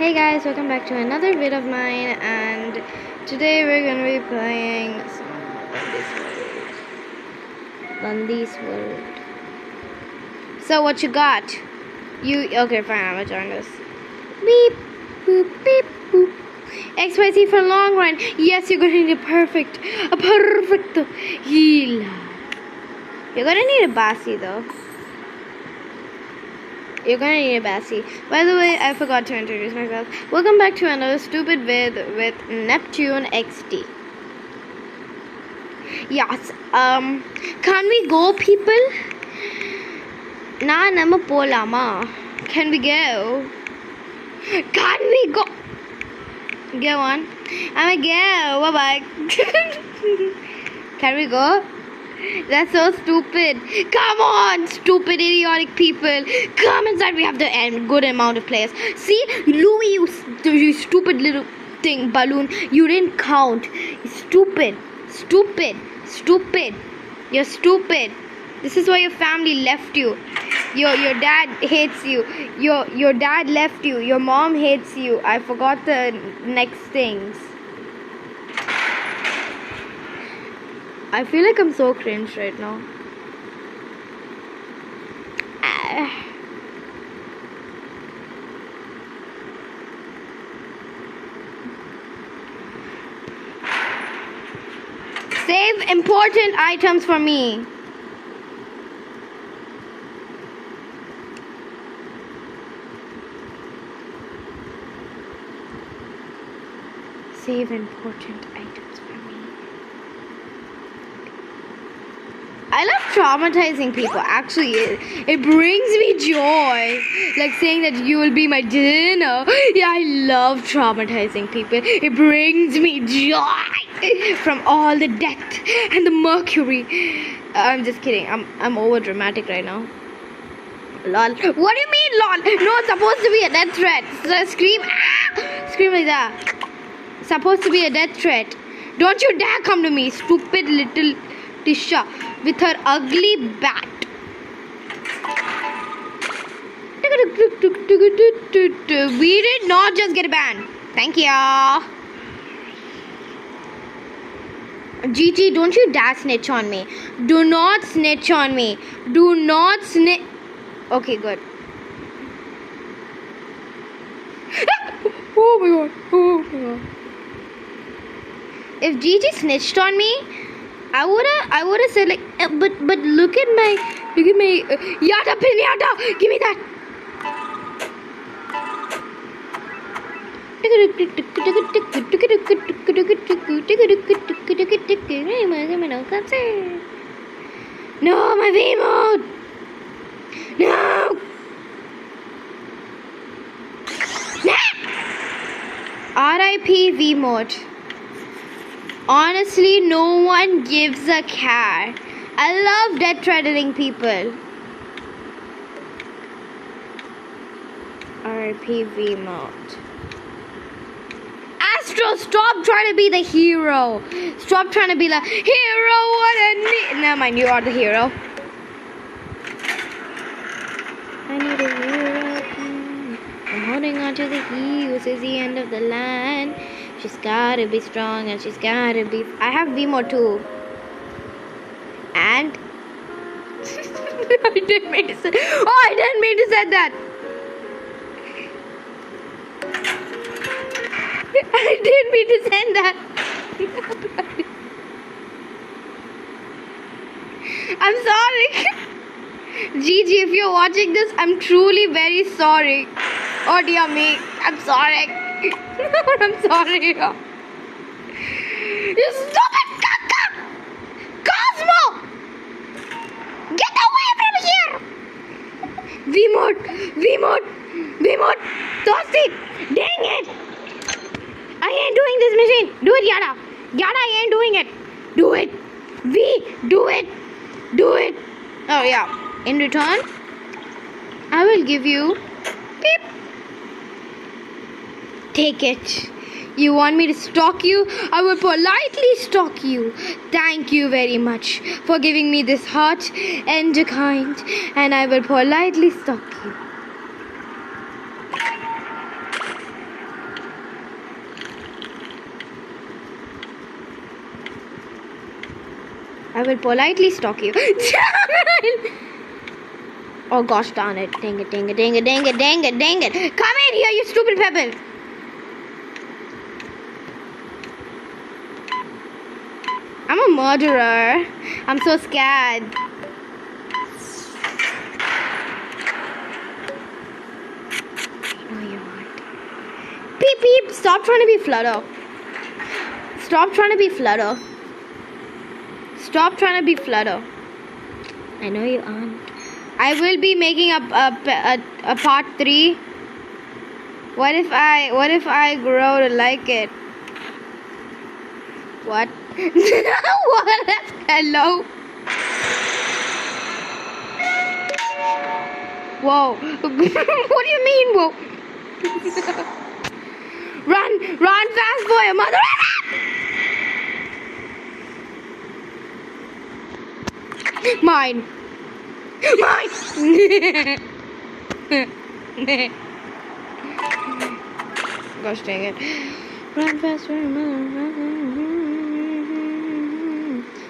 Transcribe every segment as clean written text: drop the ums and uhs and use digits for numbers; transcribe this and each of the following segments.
Hey guys, welcome back to another vid of mine, and today we're gonna be playing Bundy's World. So what you got? Okay, fine, I'm gonna join this. Beep, boop, beep, boop. XYZ for long run. Yes, you're gonna need a perfect heal. You're gonna need a Bassi though. You're gonna need a Bassi. By the way, I forgot to introduce myself. Welcome back to another stupid vid with Neptune XD. Yes. Can we go, people? Na nama polama. Can we go? Can we go? Go on. I'ma go. Bye bye. Can we go? That's so stupid. Come on, stupid, idiotic people. Come inside. We have the good amount of players. See, Louis, you stupid little thing, balloon. You didn't count. Stupid. You're stupid. This is why your family left you. Your dad hates you. Your dad left you. Your mom hates you. I forgot the next things. I feel like I'm so cringe right now. Save important items for me. Save important items for me. I love traumatizing people. Actually, it brings me joy. Like saying that you will be my dinner. Yeah, I love traumatizing people. It brings me joy from all the death and the mercury. I'm just kidding. I'm over dramatic right now. Lol. What do you mean, lol? No, it's supposed to be a death threat. So scream. Scream like that. Supposed to be a death threat. Don't you dare come to me, stupid little Tisha with her ugly bat. We did not just get a ban. Thank you. Gigi, don't you dare snitch on me. Do not snitch on me. Do not snitch. Okay, good. Oh my god. Oh my god. If Gigi snitched on me, I woulda said like, but look at my yada pinata. Give me that. No, my V-mode. No. R.I.P. V-mode. Honestly, no one gives a care. I love death threatening people. R.I.P. V-mode. Astro, stop trying to be the hero. Stop trying to be like, hero, what a need. Never mind, you are the hero. I need a hero. I'm holding on to the heels. It's the end of the line. She's gotta be strong and she's gotta be. I have V-mode too. And I didn't mean to say. Oh, I didn't mean to say that. I didn't mean to send that. I'm sorry. Gigi, if you're watching this, I'm truly very sorry. Oh dear me, I'm sorry. I'm sorry. You stupid caca! Cosmo! Get away from here! V-mode! Toasty! Dang it! I ain't doing this machine. Do it, Yada. Yada, I ain't doing it. Do it. V, do it. Do it. Oh, yeah. In return, I will give you... Beep. Take it. You want me to stalk you? I will politely stalk you. Thank you very much for giving me this heart and a kind. And I will politely stalk you. I will politely stalk you. Oh gosh darn it. Dang it, dang it, dang it, dang it, dang it, dang it. Come in here, you stupid pebble. I'm a murderer. I'm so scared. No, you're not. Beep beep. Stop trying to be Flutter. Stop trying to be Flutter. Stop trying to be Flutter. I know you aren't. I will be making a part 3. What if I grow to like it? What? What? Hello? Whoa. What do you mean, whoa? Run fast for your mother. Mine. Gosh dang it. Run fast for your mother.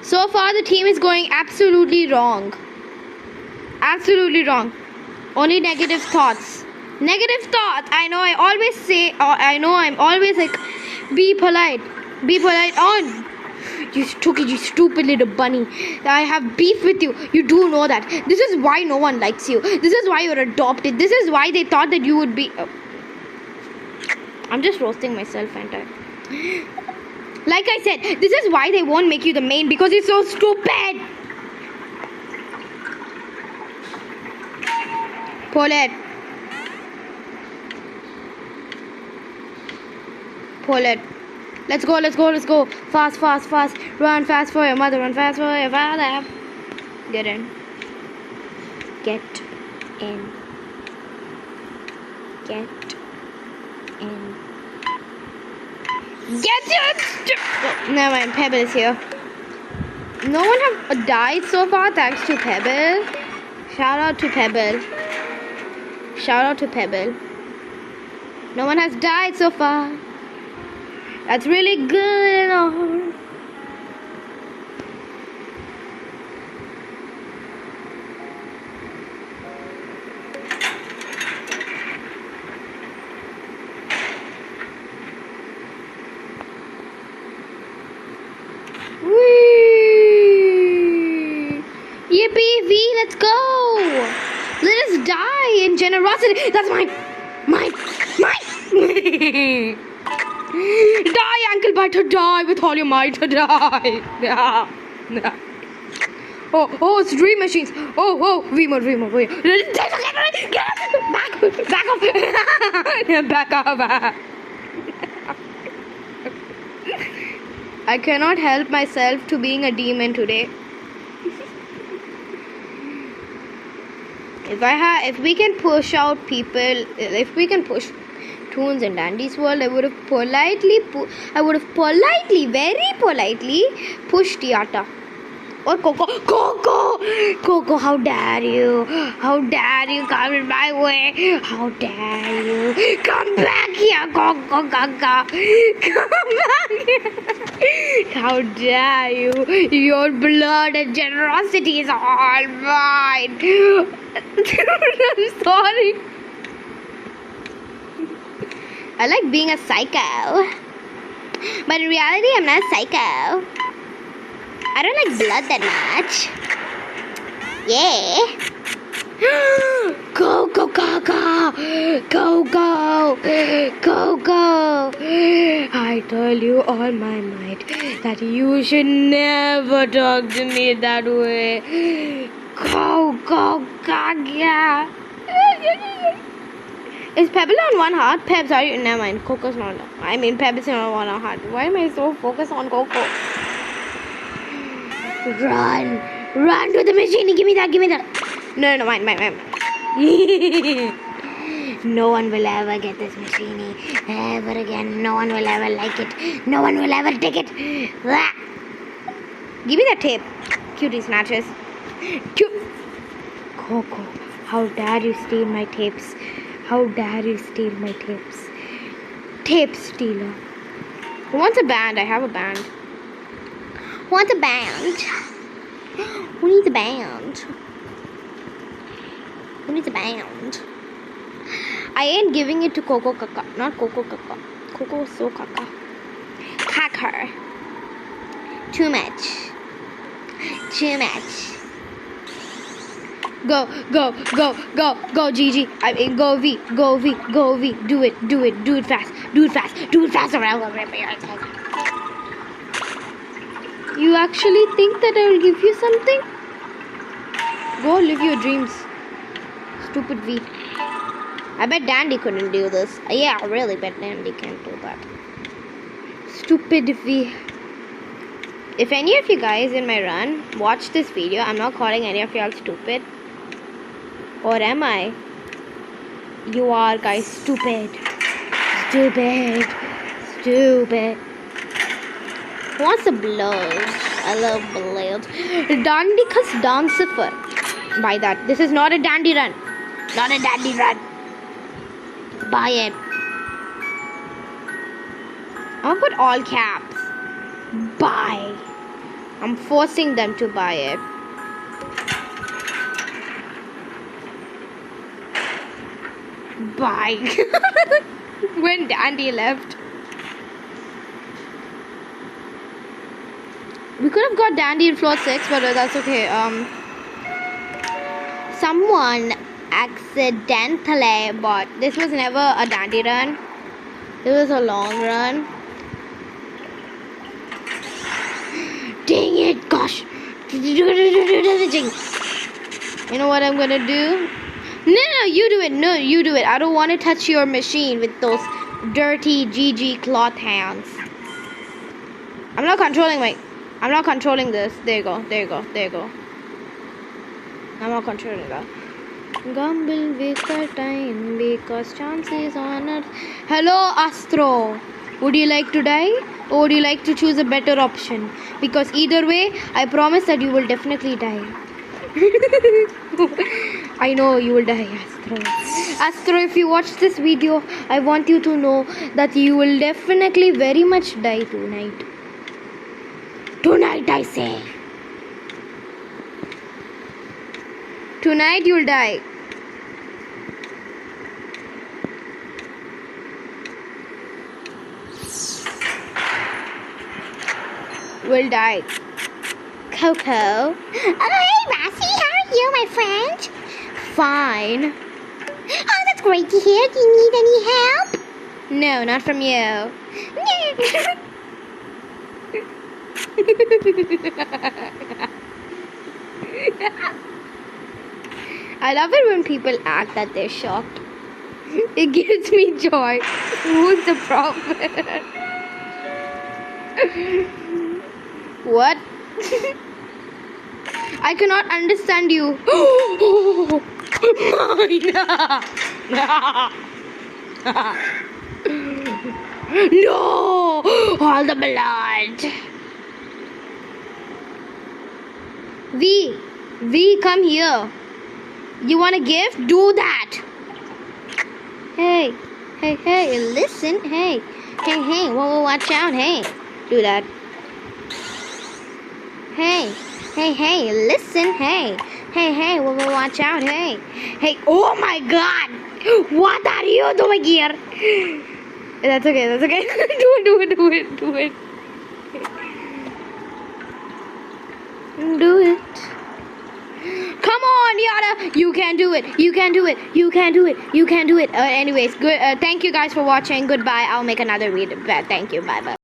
So far the team is going absolutely wrong. Absolutely wrong. Only negative thoughts. Negative thoughts. I know I always say, I know I'm always like, be polite. Be polite on. You stupid little bunny. I have beef with you. You do know that. This is why no one likes you. This is why you're adopted. This is why they thought that you would be... I'm just roasting myself, ain't I? Like I said, this is why they won't make you the main, because you're so stupid. Pull it. Pull it. Let's go. Fast. Run fast for your mother. Run fast for your father. Get in. Get in. Get in. Get it! Oh, never mind. Pebble is here. No one have died so far thanks to Pebble. Shout out to Pebble. Shout out to Pebble. No one has died so far. That's really good and all. Whee! Yippee! Let's go! Let us die in generosity. That's mine. Die, ankle biter, die with all your might, die. Oh, it's dream machines. Oh, V-mode. Get back off. I cannot help myself to being a demon today. If we can push out people, if we can push Toons and Dandy's world, I would have politely, very politely pushed Yata. Or Coco, how dare you? How dare you come in my way? How dare you? Come back here, Coco, Gaga. Come back here. How dare you? Your blood and generosity is all mine. I'm sorry. I like being a psycho. But in reality, I'm not a psycho. I don't like blood that much. Yeah. Go. I told you all my might that you should never talk to me that way. Go, Gaga. Is Pebble on one heart? Pebs, are you? Never mind. Coco's not. I mean, Pebble's not on one heart. Why am I so focused on Coco? Run to the machine. Give me that. No, mine. No one will ever get this machine ever again. No one will ever like it. No one will ever take it. Blah. Give me that tape. Cutie snatches. Coco, how dare you steal my tapes? How dare you steal my tapes? Tape stealer. Who wants a band? I have a band. Who wants a band? Who needs a band? Who needs a band? I ain't giving it to Coco Kaka. Not Coco Kaka. Coco was so Kaka. Kaka. Too much. Too much. Go, go, go, go, go, Gigi. I mean, go V, go V, go V. Do it fast, do it fast, do it fast. You actually think that I will give you something? Go live your dreams. Stupid V. I bet Dandy couldn't do this. Yeah, I really bet Dandy can't do that. Stupid V. If any of you guys in my run watch this video, I'm not calling any of y'all stupid. Or am I? You are guys stupid. Stupid. Stupid. Who wants the blood? I love blood. Dandikas Dancefer. Buy that. This is not a dandy run. Not a dandy run. Buy it. I'm gonna put all caps. Buy. I'm forcing them to buy it. Bye. When Dandy left. We could have got Dandy in floor 6, but that's okay. Someone accidentally bought. This was never a Dandy run. It was a long run. Dang it, gosh. You know what I'm gonna do? No, you do it. No, you do it. I don't want to touch your machine with those dirty GG cloth hands. I'm not controlling this. There you go. I'm not controlling that. Gamble with the time because chances on earth. Hello, Astro. Would you like to die? Or would you like to choose a better option? Because either way, I promise that you will definitely die. I know you will die, Astro. Astro, if you watch this video, I want you to know that you will definitely very much die tonight. Tonight, I say. Tonight, you'll die. Will die. Coco. Oh, hey, Rosie. How are you, my friend? Fine. Oh, that's great to hear. Do you need any help? No, not from you. I love it when people act that they're shocked. It gives me joy. Who's the prophet? What? I cannot understand you. No! All the blood. V, come here. You want a gift? Do that. Hey, listen. Hey, whoa, watch out. Hey, do that. Hey, listen. Hey, whoa, watch out. Hey, oh my God. What are you doing here? That's okay. Do it. Do it. Come on, Yada. You can do it. Anyways, good. Thank you guys for watching. Goodbye. I'll make another video. Thank you. Bye.